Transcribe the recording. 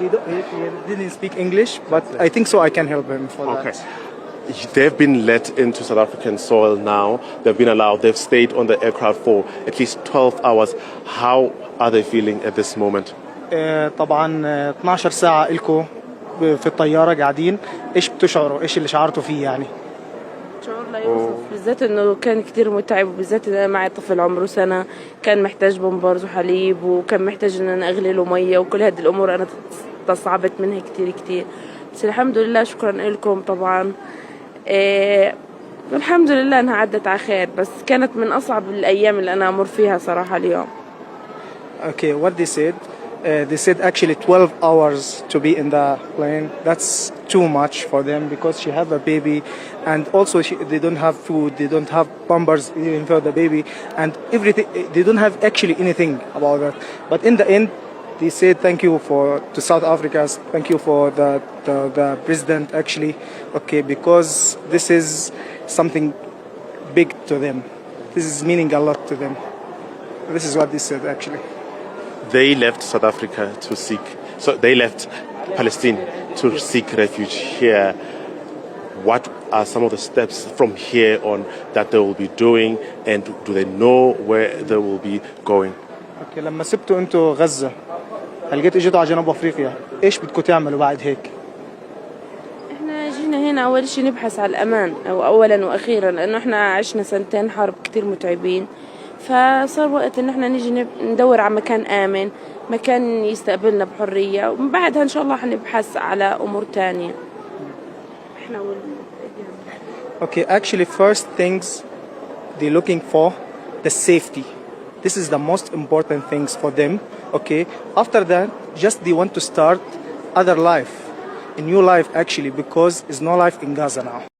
He didn't speak English, but I think so I can help him for that. Okay. They've been let into South African soil now. They've been allowed. They've stayed on the aircraft for at least 12 hours. How are they feeling at this moment? طبعا 12 ساعة إلكو في الطيارة قاعدين. إيش بتشعروا؟ إيش اللي شعرتوا فيه يعني؟ شعور لا يوصف، بالذات انه كان كتير متعب، وبالذات ان انا معي طفل عمره سنة كان محتاج بمبارز وحليب، وكان محتاج ان انا اغلي له مية، وكل هذه الامور انا استصعبت منها كتير كتير. بس الحمد لله، شكرا لكم طبعا. الحمد لله انها عدت على خير، بس كانت من اصعب الايام اللي انا امر فيها صراحة اليوم. Okay, what they said actually 12 hours to be in the plane. That's too much for them because she have a baby, and also they don't have food, they don't have pampers even for the baby, and everything. They don't have actually anything about that. But in the end, they said thank you to South Africa, thank you for the president actually, okay, because this is something big to them. This is meaning a lot to them. This is what they said actually. They left South Africa to seek, so they left Palestine to seek refuge here. What are some of the steps from here on that they will be doing, and do they know where they will be going? اوكي، لما سبتوا انتوا غزة هل جيتوا اجيتوا على جنوب افريقيا، ايش بدكم تعملوا بعد هيك؟ احنا جينا هنا اول شيء نبحث على الامان، او اولا واخيرا، لانه احنا عشنا سنتين حرب كتير متعبين، فصار وقت ان احنا نيجي ندور على مكان امن، مكان يستقبلنا بحرية، ومن بعدها ان شاء الله حنبحث على امور تانية. احنا Okay, actually first things they're looking for the safety. This is the most important things for them. Okay, after that just they want to start other life, a new life actually, because there's no life in Gaza now.